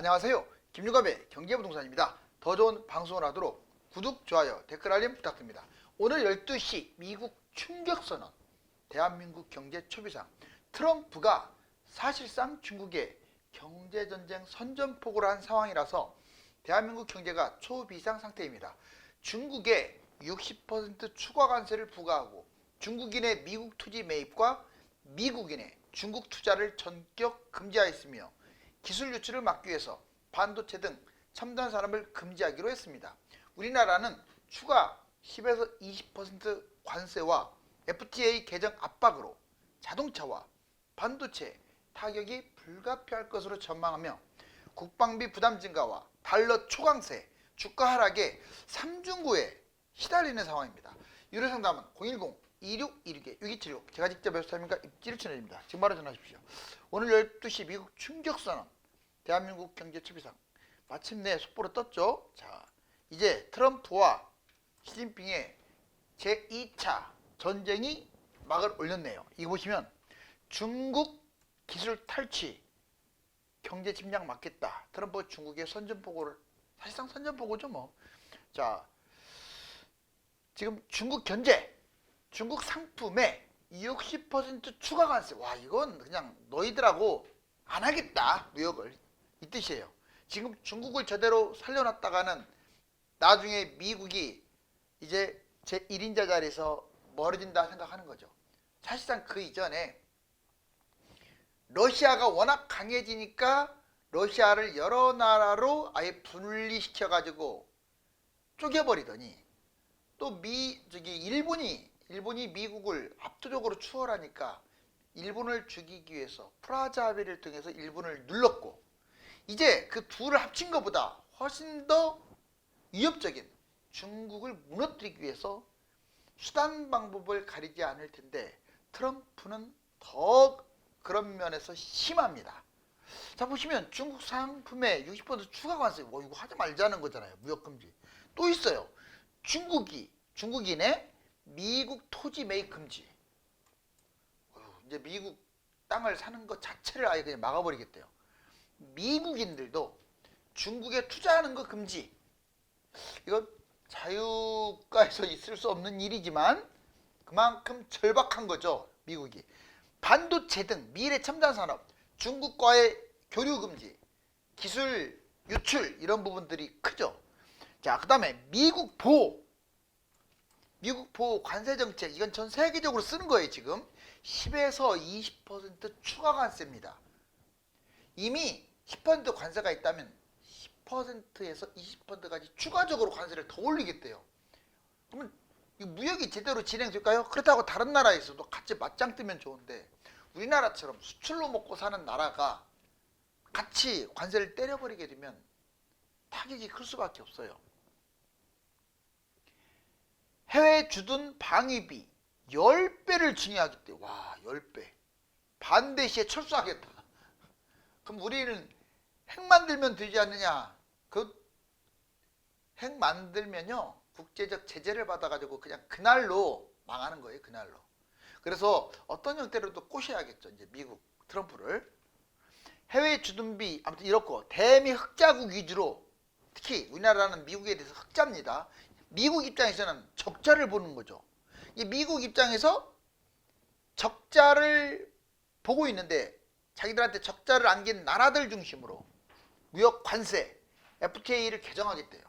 안녕하세요. 김유갑의 경제부동산입니다. 더 좋은 방송을 하도록 구독, 좋아요, 댓글 알림 부탁드립니다. 오늘 12시 미국 충격선언, 대한민국 경제 초비상. 트럼프가 사실상 중국의 경제전쟁 선전포고를 한 상황이라서 대한민국 경제가 초비상 상태입니다. 중국에 60% 추가 관세를 부과하고 중국인의 미국 투지 매입과 미국인의 중국 투자를 전격 금지하였으며 기술 유출을 막기 위해서 반도체 등 첨단 산업을 금지하기로 했습니다. 우리나라는 추가 10에서 20% 관세와 FTA 개정 압박으로 자동차와 반도체 타격이 불가피할 것으로 전망하며 국방비 부담 증가와 달러 초강세, 주가 하락에 삼중고에 시달리는 상황입니다. 유료 상담은 010-2616-6276 제가 직접 웹스타임과 입지를 전해드립니다. 지금 바로 전화하십시오. 오늘 12시 미국 충격선언, 대한민국 경제 초비상. 마침내 속보로 떴죠. 자, 이제 트럼프와 시진핑의 제2차 전쟁이 막을 올렸네요. 이거 보시면 중국 기술 탈취, 경제 침략 막겠다. 트럼프 중국의 선전포고를, 사실상 선전포고죠 뭐. 자, 지금 중국 견제, 중국 상품에 60% 추가 관세. 와, 이건 그냥 너희들하고 안 하겠다, 무역을. 이 뜻이에요. 지금 중국을 제대로 살려놨다가는 나중에 미국이 이제 제1인자 자리에서 멀어진다 생각하는 거죠. 사실상 그 이전에 러시아가 워낙 강해지니까 러시아를 여러 나라로 아예 분리시켜 가지고 쪼개버리더니 또 일본이 미국을 압도적으로 추월하니까 일본을 죽이기 위해서 프라자 합의를 통해서 일본을 눌렀고, 이제 그 둘을 합친 것보다 훨씬 더 위협적인 중국을 무너뜨리기 위해서 수단 방법을 가리지 않을 텐데 트럼프는 더 그런 면에서 심합니다. 자, 보시면 중국 상품에 60% 추가 관세. 이거 하지 말자는 거잖아요. 무역금지. 또 있어요. 중국인의 미국 토지 매입 금지. 이제 미국 땅을 사는 것 자체를 아예 그냥 막아버리겠대요. 미국인들도 중국에 투자하는 거 금지. 이건 자유국가에서 있을 수 없는 일이지만 그만큼 절박한 거죠, 미국이. 반도체 등 미래 첨단 산업, 중국과의 교류 금지, 기술 유출, 이런 부분들이 크죠. 자, 그 다음에 미국 보호 관세 정책. 이건 전 세계적으로 쓰는 거예요. 지금 10에서 20% 추가 관세입니다. 이미 10% 관세가 있다면 10%에서 20%까지 추가적으로 관세를 더 올리겠대요. 그러면 이 무역이 제대로 진행될까요? 그렇다고 다른 나라에서도 같이 맞짱 뜨면 좋은데 우리나라처럼 수출로 먹고 사는 나라가 같이 관세를 때려버리게 되면 타격이 클 수밖에 없어요. 해외 주둔 방위비 10배를 증여하겠대. 와, 10배. 반대 시에 철수하겠다. 그럼 우리는 핵 만들면 되지 않느냐. 그 핵 만들면요, 국제적 제재를 받아가지고 그냥 그날로 망하는 거예요. 그날로. 그래서 어떤 형태로도 꼬셔야겠죠, 이제 미국 트럼프를. 해외 주둔비, 아무튼 이렇고 대미 흑자국 위주로, 특히 우리나라는 미국에 대해서 흑자입니다. 미국 입장에서는 적자를 보는 거죠. 이 미국 입장에서 적자를 보고 있는데 자기들한테 적자를 안긴 나라들 중심으로 무역 관세, FTA를 개정하겠대요.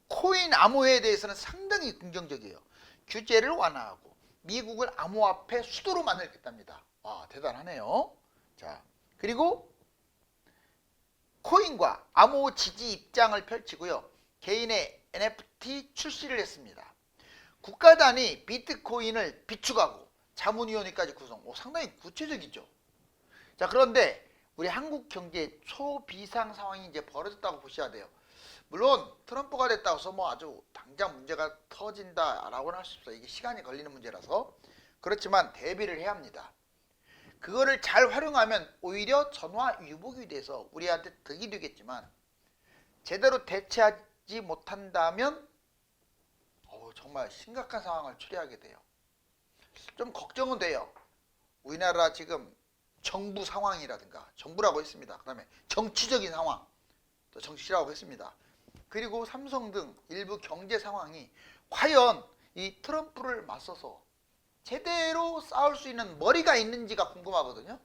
코인 암호화에 대해서는 상당히 긍정적이에요. 규제를 완화하고 미국을 암호화폐 수도로 만들겠답니다. 와, 대단하네요. 자, 그리고 코인과 암호 지지 입장을 펼치고요. 개인의 NFT 출시를 했습니다. 국가 단위 비트코인을 비축하고 자문위원회까지 구성. 상당히 구체적이죠. 자, 그런데 우리 한국 경제 초비상 상황이 이제 벌어졌다고 보셔야 돼요. 물론 트럼프가 됐다고 해서 뭐 아주 당장 문제가 터진다라고는 할 수 없어요. 이게 시간이 걸리는 문제라서. 그렇지만 대비를 해야 합니다. 그거를 잘 활용하면 오히려 전화위복이 돼서 우리한테 득이 되겠지만 제대로 대처하지 못한다면 정말 심각한 상황을 초래하게 돼요. 좀 걱정은 돼요. 우리나라 지금 정부 상황이라든가, 정부라고 했습니다. 그 다음에 정치적인 상황, 정치라고 했습니다. 그리고 삼성 등 일부 경제 상황이 과연 이 트럼프를 맞서서 제대로 싸울 수 있는 머리가 있는지가 궁금하거든요.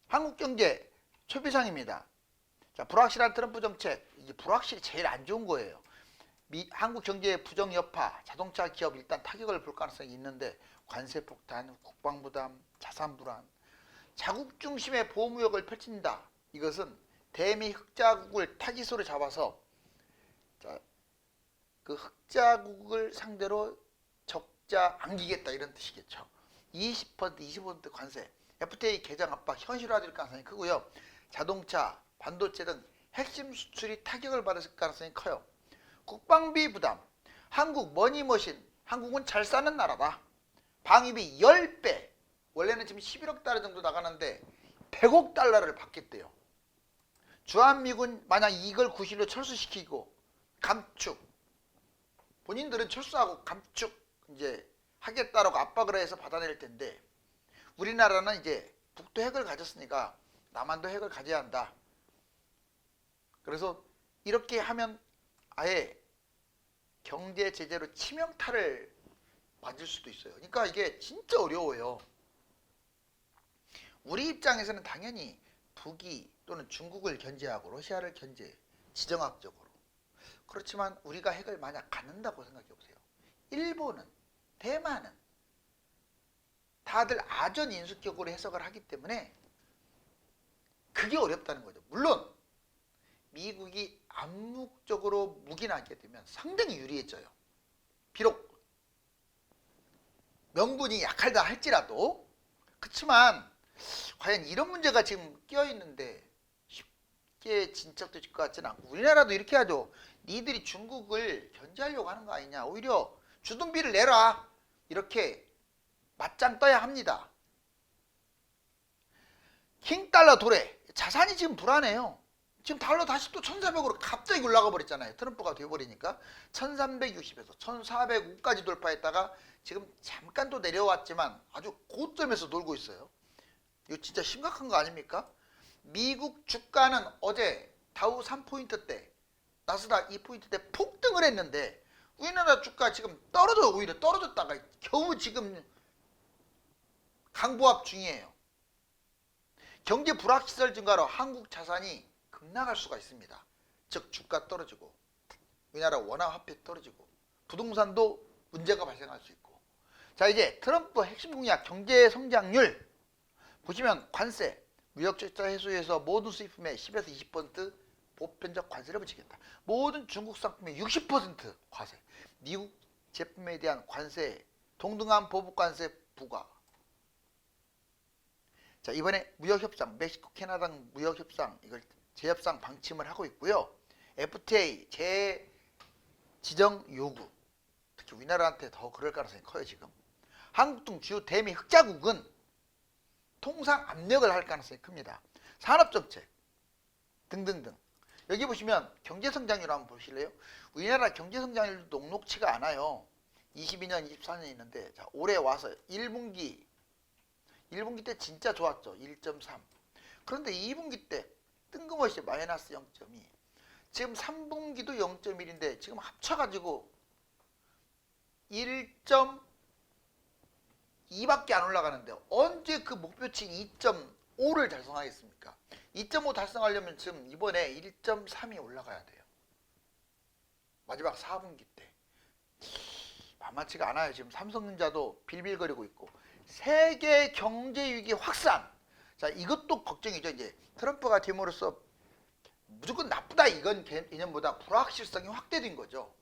한국 경제 초비상입니다. 자, 불확실한 트럼프 정책, 이게 불확실이 제일 안 좋은 거예요. 한국 경제의 부정 여파, 자동차 기업 일단 타격을 볼 가능성이 있는데 관세 폭탄, 국방 부담, 자산 불안, 자국 중심의 보호무역을 펼친다. 이것은 대미 흑자국을 타깃으로 잡아서 그 흑자국을 상대로 적자 안기겠다 이런 뜻이겠죠. 20%, 25% 관세, FTA 개정 압박 현실화될 가능성이 크고요. 자동차, 반도체 등 핵심 수출이 타격을 받을 가능성이 커요. 국방비 부담, 한국 머니머신, 한국은 잘 사는 나라다. 방위비 10배, 원래는 지금 11억 달러 정도 나가는데 100억 달러를 받겠대요. 주한미군 만약 이걸 구실로 철수시키고 감축, 본인들은 철수하고 감축 이제 하겠다라고 압박을 해서 받아낼 텐데 우리나라는 이제 북도 핵을 가졌으니까 남한도 핵을 가져야 한다. 그래서 이렇게 하면 아예 경제 제재로 치명타를 맞을 수도 있어요. 그러니까 이게 진짜 어려워요. 우리 입장에서는 당연히 북이 또는 중국을 견제하고 러시아를 견제, 지정학적으로. 그렇지만 우리가 핵을 만약 갖는다고 생각해 보세요. 일본은, 대만은 다들 아전 인수격으로 해석을 하기 때문에 그게 어렵다는 거죠. 물론 미국이 암묵적으로 묵인하게 되면 상당히 유리해져요. 비록 명분이 약하다 할지라도. 그렇지만 과연 이런 문제가 지금 끼어있는데 쉽게 진척될 것 같지는 않고 우리나라도 이렇게 하죠. 니들이 중국을 견제하려고 하는 거 아니냐. 오히려 주둔비를 내라. 이렇게 맞짱 떠야 합니다. 킹달러 도래. 자산이 지금 불안해요. 지금 달러 다시 또 1400으로 갑자기 올라가 버렸잖아요. 트럼프가 돼버리니까 1360에서 1405까지 돌파했다가 지금 잠깐 또 내려왔지만 아주 고점에서 놀고 있어요. 이거 진짜 심각한 거 아닙니까? 미국 주가는 어제 다우 3포인트대, 나스닥 2포인트대 폭등을 했는데 우리나라 주가 지금 오히려 떨어졌다가 겨우 지금 강보합 중이에요. 경제 불확실 증가로 한국 자산이 급락할 수가 있습니다. 즉 주가 떨어지고 우리나라 원화 화폐 떨어지고 부동산도 문제가 발생할 수 있고. 자, 이제 트럼프 핵심 공약 경제 성장률 보시면 관세, 무역 적자 해소에서 모든 수입품에 10에서 20% 보편적 관세를 붙이겠다. 모든 중국 상품에 60% 관세, 미국 제품에 대한 관세, 동등한 보복 관세 부과. 자, 이번에 무역협상, 멕시코, 캐나다 무역협상 이걸 재협상 방침을 하고 있고요. FTA 재지정 요구, 특히 우리나라한테 더 그럴 가능성이 커요. 지금 한국 등 주요 대미 흑자국은 통상 압력을 할 가능성이 큽니다. 산업정책 등등등. 여기 보시면 경제성장률 한번 보실래요? 우리나라 경제성장률도 녹록치가 않아요. 22년, 24년 있는데 자, 올해 와서 1분기 때 진짜 좋았죠. 1.3. 그런데 2분기 때 뜬금없이 마이너스 0.2. 지금 3분기도 0.1인데 지금 합쳐가지고 1.2밖에 안 올라가는데 언제 그 목표치인 2.5를 달성하겠습니까? 2.5 달성하려면 지금 이번에 1.3이 올라가야 돼요. 마지막 4분기 때. 만만치가 않아요. 지금 삼성전자도 빌빌거리고 있고 세계 경제 위기 확산. 자, 이것도 걱정이죠. 이제 트럼프가 됨으로써 무조건 나쁘다 이건 개념보다 불확실성이 확대된 거죠.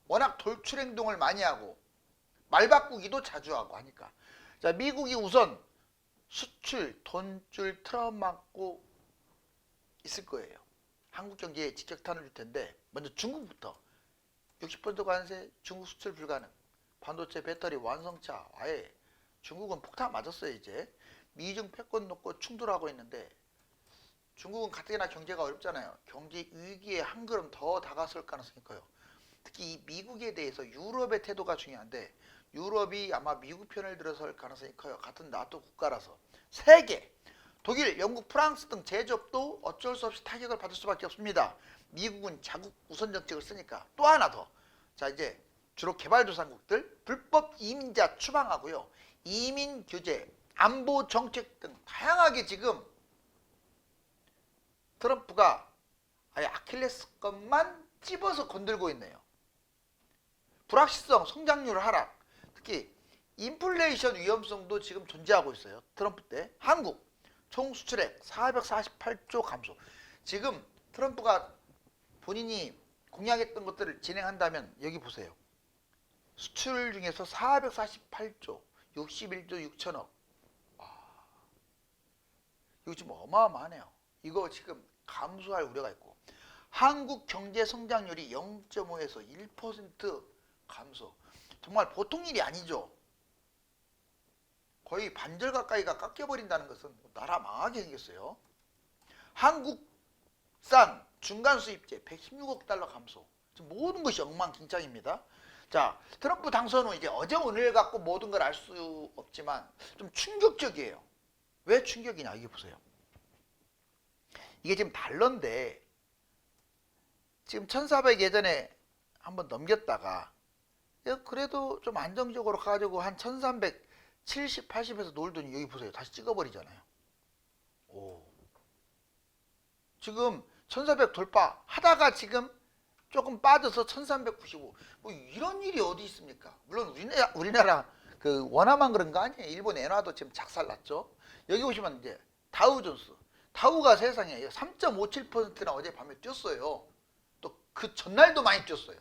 워낙 돌출 행동을 많이 하고 말 바꾸기도 자주 하고 하니까. 자, 미국이 우선 수출, 돈줄 틀어 막고 있을 거예요. 한국 경제에 직격탄을 줄 텐데 먼저 중국부터 60% 관세, 중국 수출 불가능. 반도체, 배터리, 완성차 아예 중국은 폭탄 맞았어요. 이제 미중 패권 놓고 충돌하고 있는데 중국은 가뜩이나 경제가 어렵잖아요. 경제 위기에 한 걸음 더 다가설 가능성이 커요. 특히 이 미국에 대해서 유럽의 태도가 중요한데 유럽이 아마 미국 편을 들어설 가능성이 커요. 같은 나토 국가라서. 세계 독일, 영국, 프랑스 등 제조업도 어쩔 수 없이 타격을 받을 수밖에 없습니다. 미국은 자국 우선 정책을 쓰니까. 또 하나 더. 자, 이제 주로 개발도상국들 불법 이민자 추방하고요. 이민 규제, 안보 정책 등 다양하게 지금 트럼프가 아예 아킬레스건만 찝어서 건들고 있네요. 불확실성, 성장률 하락, 특히 인플레이션 위험성도 지금 존재하고 있어요. 트럼프 때. 한국 총 수출액 448조 감소. 지금 트럼프가 본인이 공약했던 것들을 진행한다면 여기 보세요. 수출 중에서 448조, 61조 6천억. 이거 지금 어마어마하네요. 이거 지금 감소할 우려가 있고. 한국 경제 성장률이 0.5에서 1% 감소. 정말 보통 일이 아니죠. 거의 반절 가까이가 깎여버린다는 것은 나라 망하게 생겼어요. 한국산 중간 수입제 116억 달러 감소. 지금 모든 것이 엉망진창입니다. 자, 트럼프 당선 후 이제 어제 오늘 갖고 모든 걸 알 수 없지만 좀 충격적이에요. 왜 충격이냐? 이게 보세요. 이게 지금 달러인데 지금 1400 예전에 한번 넘겼다가 그래도 좀 안정적으로 가지고 한 1370, 80에서 놀더니 여기 보세요. 다시 찍어버리잖아요. 오. 지금 1400 돌파 하다가 지금 조금 빠져서 1395. 뭐 이런 일이 어디 있습니까? 물론 우리나라 그 원화만 그런 거 아니에요. 일본 엔화도 지금 작살났죠. 여기 보시면 이제 다우존스. 다우가 세상에 3.57%나 어젯밤에 뛰었어요. 또 그 전날도 많이 뛰었어요.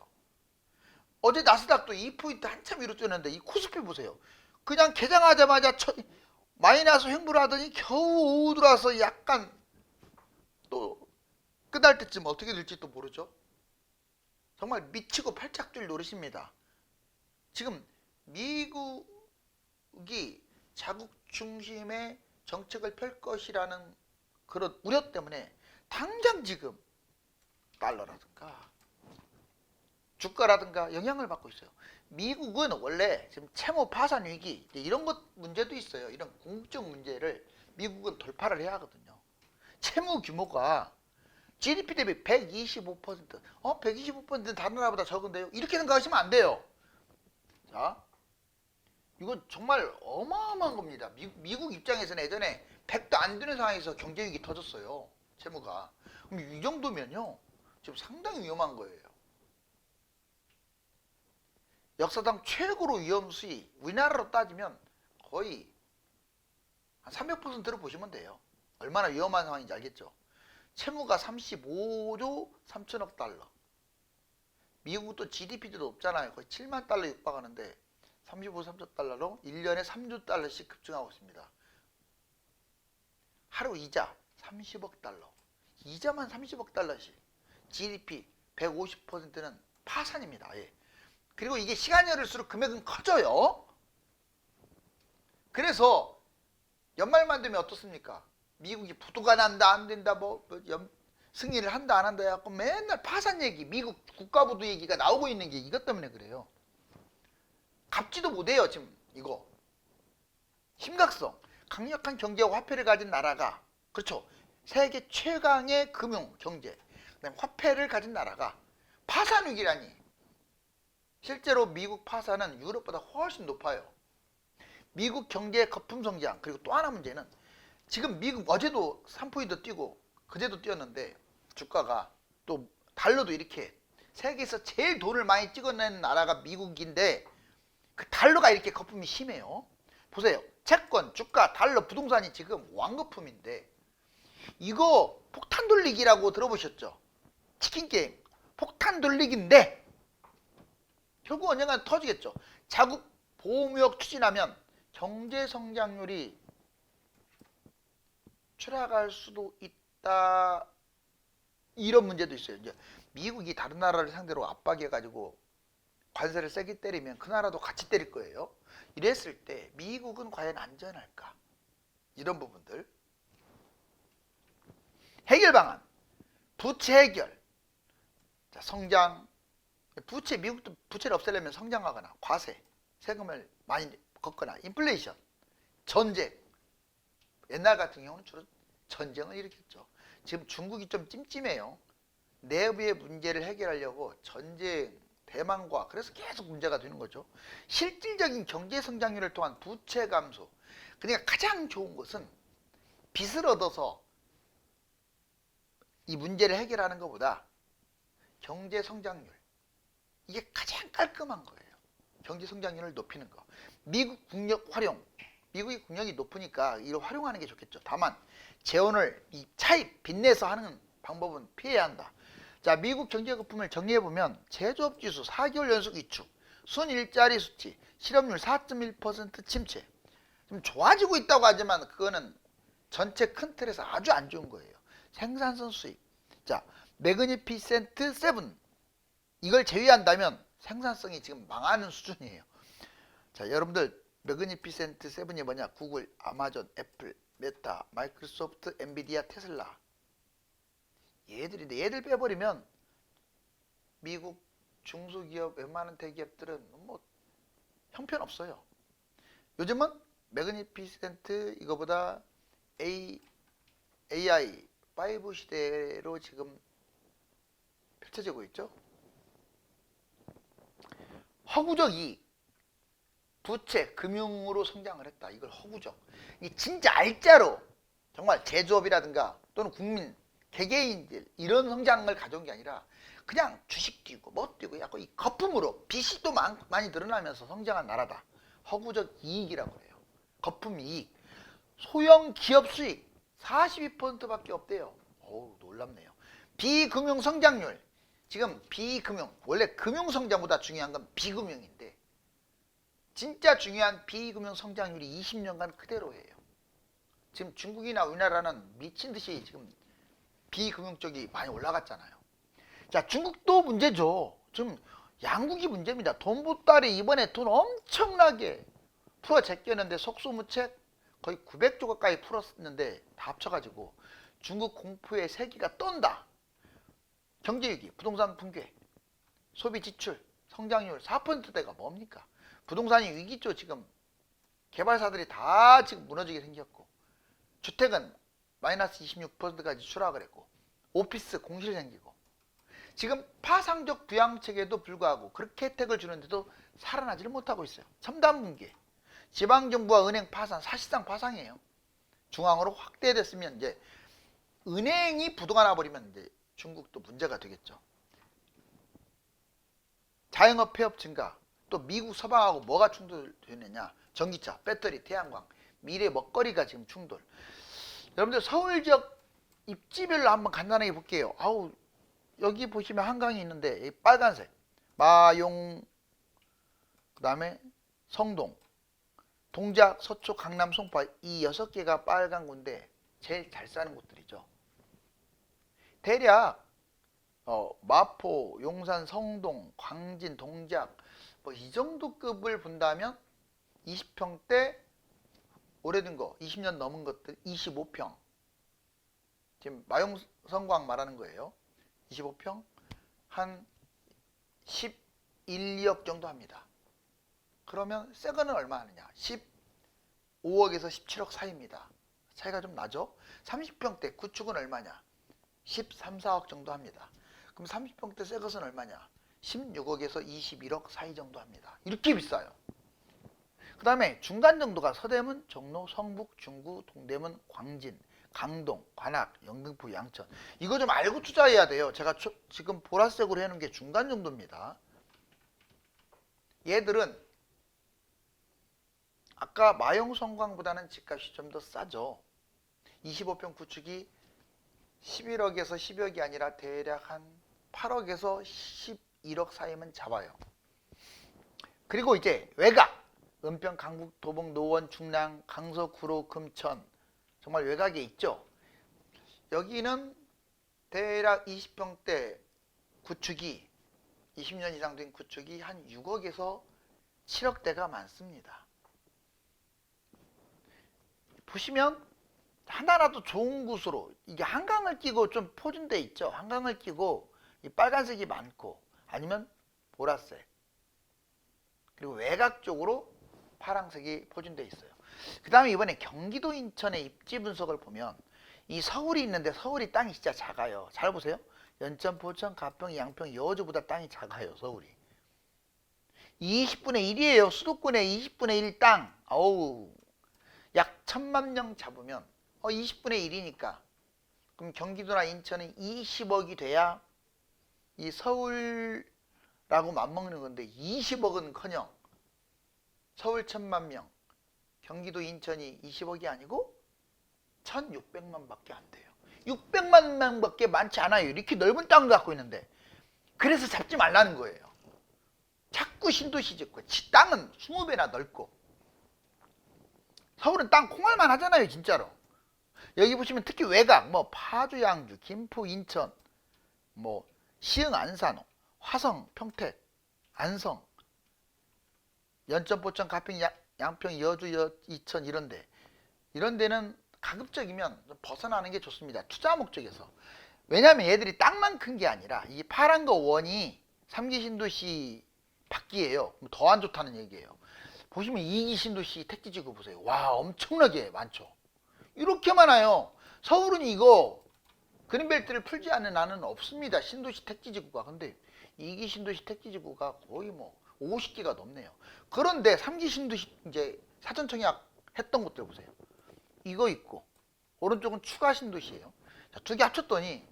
어제 나스닥도 2포인트 한참 위로 뛰었는데 이 코스피 보세요. 그냥 개장하자마자 마이너스 횡보를 하더니 겨우 오후 들어와서 약간 또 끝날 때쯤 어떻게 될지 또 모르죠. 정말 미치고 팔짝 뛸 노릇입니다. 지금 미국이 자국 중심의 정책을 펼 것이라는 그런 우려 때문에 당장 지금 달러라든가 주가라든가 영향을 받고 있어요. 미국은 원래 지금 채무 파산 위기 이런 것 문제도 있어요. 이런 궁극적 문제를 미국은 돌파를 해야 하거든요. 채무 규모가 GDP 대비 125%. 125%는 다른 나라보다 적은데요. 이렇게 생각하시면 안 돼요. 자, 이건 정말 어마어마한 겁니다. 미국 입장에서는 예전에 100도 안 되는 상황에서 경제위기 터졌어요. 채무가. 그럼 이 정도면요. 지금 상당히 위험한 거예요. 역사상 최고로 위험 수위, 우리나라로 따지면 거의 한 300%를 보시면 돼요. 얼마나 위험한 상황인지 알겠죠. 채무가 35조 3천억 달러. 미국도 GDP도 높잖아요. 거의 7만 달러 육박하는데 35, 3천 달러로 1년에 3조 달러씩 급증하고 있습니다. 하루 이자 30억 달러. 이자만 30억 달러씩. GDP 150%는 파산입니다. 예. 그리고 이게 시간이 흐를수록 금액은 커져요. 그래서 연말만 되면 어떻습니까? 미국이 부도가 난다 안 된다 승리를 한다 안 한다 해갖고 맨날 파산 얘기, 미국 국가부도 얘기가 나오고 있는 게 이것 때문에 그래요. 갚지도 못해요 지금 이거. 심각성. 강력한 경제와 화폐를 가진 나라가, 그렇죠, 세계 최강의 금융, 경제, 그다음에 화폐를 가진 나라가 파산 위기라니. 실제로 미국 파산은 유럽보다 훨씬 높아요. 미국 경제의 거품 성장. 그리고 또 하나 문제는 지금 미국 어제도 3포인트 뛰고 그제도 뛰었는데 주가가 또 달러도 이렇게 세계에서 제일 돈을 많이 찍어낸 나라가 미국인데 그 달러가 이렇게 거품이 심해요. 보세요. 채권, 주가, 달러, 부동산이 지금 왕거품인데 이거 폭탄 돌리기라고 들어보셨죠? 치킨 게임. 폭탄 돌리기인데 결국 언젠가 터지겠죠. 자국 보호무역 추진하면 경제 성장률이 추락할 수도 있다. 이런 문제도 있어요. 이제 미국이 다른 나라를 상대로 압박해가지고 관세를 세게 때리면 그 나라도 같이 때릴 거예요. 이랬을 때 미국은 과연 안전할까? 이런 부분들. 해결 방안. 부채 해결. 자, 성장. 부채, 미국도 부채를 없애려면 성장하거나 과세, 세금을 많이 걷거나 인플레이션, 전쟁. 옛날 같은 경우는 주로 전쟁을 일으켰죠. 지금 중국이 좀 찜찜해요. 내부의 문제를 해결하려고 전쟁, 대만과 그래서 계속 문제가 되는 거죠. 실질적인 경제 성장률을 통한 부채 감소. 그러니까 가장 좋은 것은 빚을 얻어서 이 문제를 해결하는 것보다 경제 성장률. 이게 가장 깔끔한 거예요. 경제 성장률을 높이는 거. 미국 국력 활용. 미국의 국력이 높으니까 이걸 활용하는 게 좋겠죠. 다만 재원을 이 차입, 빚내서 하는 방법은 피해야 한다. 자, 미국 경제 거품을 정리해보면 제조업 지수 4개월 연속 위축, 순일자리 수치, 실업률 4.1% 침체. 좀 좋아지고 있다고 하지만 그거는 전체 큰 틀에서 아주 안 좋은 거예요. 생산성 수익. 자, 매그니피센트 7. 이걸 제외한다면 생산성이 지금 망하는 수준이에요. 자, 여러분들 매그니피센트 7이 뭐냐? 구글, 아마존, 애플, 메타, 마이크로소프트, 엔비디아, 테슬라. 얘들인데 얘들 빼버리면 미국 중소기업 웬만한 대기업들은 뭐 형편없어요. 요즘은 매그니피센트 이거보다 AI 5 시대로 지금 펼쳐지고 있죠. 허구적 이익, 부채, 금융으로 성장을 했다. 이걸 허구적. 이 진짜 알짜로 정말 제조업이라든가 또는 국민, 개개인들 이런 성장을 가져온 게 아니라 그냥 주식 뛰고 뭐 뛰고 약간 이 거품으로 빚이 또 많이 늘어나면서 성장한 나라다. 허구적 이익이라고 해요. 거품 이익. 소형 기업 수익 42%밖에 없대요. 어우, 놀랍네요. 비금융 성장률. 지금 비금융, 원래 금융 성장보다 중요한 건 비금융인데 진짜 중요한 비금융 성장률이 20년간 그대로예요. 지금 중국이나 우리나라는 미친 듯이 지금 비금융 쪽이 많이 올라갔잖아요. 자, 중국도 문제죠. 지금 양국이 문제입니다. 돈 보따리 이번에 돈 엄청나게 풀어 제꼈는데 속수무책 거의 900조 가까이 풀었는데 다 합쳐가지고 중국 공포의 세기가 떤다. 경제위기, 부동산 붕괴, 소비 지출, 성장률 4%대가 뭡니까? 부동산이 위기죠. 지금 개발사들이 다 지금 무너지게 생겼고 주택은 마이너스 26%까지 추락을 했고 오피스 공실 생기고 지금 파상적 부양책에도 불구하고 그렇게 혜택을 주는데도 살아나지를 못하고 있어요. 첨단 붕괴, 지방정부와 은행 파산, 사실상 파산이에요. 중앙으로 확대됐으면 이제 은행이 부도가 나버리면 이제 중국도 문제가 되겠죠. 자영업 폐업 증가, 또 미국 서방하고 뭐가 충돌되느냐? 전기차, 배터리, 태양광, 미래 먹거리가 지금 충돌. 여러분들 서울 지역 입지별로 한번 간단하게 볼게요. 아우, 여기 보시면 한강이 있는데 빨간색 마용, 그 다음에 성동, 동작, 서초, 강남, 송파 이 6개가 빨간 곳인데 제일 잘 사는 곳들이죠. 대략 마포, 용산, 성동, 광진, 동작 뭐 이 정도 급을 본다면 20평대 오래된 거 20년 넘은 것들 25평 지금 마용성광 말하는 거예요. 25평 한 11억 정도 합니다. 그러면 새 거는 얼마 하느냐? 15억에서 17억 사이입니다. 차이가 좀 나죠? 30평대 구축은 얼마냐? 13, 4억 정도 합니다. 그럼 30평대 새 것은 얼마냐? 16억에서 21억 사이 정도 합니다. 이렇게 비싸요. 그 다음에 중간 정도가 서대문, 종로, 성북, 중구, 동대문, 광진, 강동, 관악, 영등포, 양천. 이거 좀 알고 투자해야 돼요. 제가 지금 보라색으로 해놓은 게 중간 정도입니다. 얘들은 아까 마용성광보다는 집값이 좀 더 싸죠. 25평 구축이 11억에서 10억이 아니라 대략 한 8억에서 11억 사이면 잡아요. 그리고 이제 외곽, 은평, 강북, 도봉, 노원, 중랑, 강서, 구로, 금천 정말 외곽에 있죠. 여기는 대략 20평대 구축이 20년 이상 된 구축이 한 6억에서 7억대가 많습니다. 보시면 하나라도 좋은 곳으로 이게 한강을 끼고 좀 포진돼 있죠. 한강을 끼고 이 빨간색이 많고 아니면 보라색 그리고 외곽 쪽으로 파란색이 포진되어 있어요. 그 다음에 이번에 경기도 인천의 입지 분석을 보면 이 서울이 있는데 서울이 땅이 진짜 작아요. 잘 보세요. 연천, 포천, 가평, 양평, 여주보다 땅이 작아요. 서울이 20분의 1이에요. 수도권의 20분의 1 땅. 어우, 약 1000만 명 잡으면 20분의 1이니까 그럼 경기도나 인천은 20억이 돼야 이 서울라고 맞먹는 건데 20억은커녕 서울 1000만 명, 경기도 인천이 20억이 아니고 1600만 밖에 안 돼요. 600만 명밖에 많지 않아요. 이렇게 넓은 땅을 갖고 있는데. 그래서 잡지 말라는 거예요. 자꾸 신도시 짓고 땅은 20배나 넓고. 서울은 땅 콩알만 하잖아요. 진짜로. 여기 보시면 특히 외곽 뭐 파주, 양주, 김포, 인천, 뭐 시흥, 안산, 화성, 평택, 안성, 연천, 포천, 가평, 양평, 여주, 이천 이런 데는 가급적이면 벗어나는 게 좋습니다. 투자 목적에서. 왜냐하면 얘들이 땅만 큰 게 아니라 이 파란 거 원이 3기 신도시 밖이에요. 더 안 좋다는 얘기예요. 보시면 2기 신도시 택지지구 보세요. 와, 엄청나게 많죠. 이렇게 많아요. 서울은 이거 그린벨트를 풀지 않는 안은 없습니다. 신도시 택지지구가. 근데 2기 신도시 택지지구가 거의 뭐 50개가 넘네요. 그런데 3기 신도시 이제 사전청약 했던 곳들 보세요. 이거 있고 오른쪽은 추가 신도시예요. 두 개 합쳤더니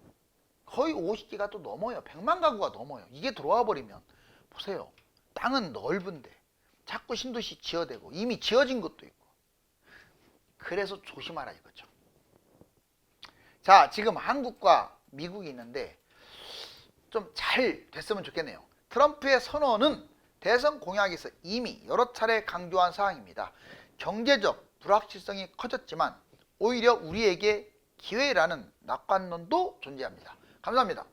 거의 50개가 또 넘어요. 100만 가구가 넘어요. 이게 들어와 버리면 보세요. 땅은 넓은데 자꾸 신도시 지어대고 이미 지어진 것도 있고. 그래서 조심하라 이거죠. 자, 지금 한국과 미국이 있는데 좀 잘 됐으면 좋겠네요. 트럼프의 선언은 대선 공약에서 이미 여러 차례 강조한 사항입니다. 경제적 불확실성이 커졌지만 오히려 우리에게 기회라는 낙관론도 존재합니다. 감사합니다.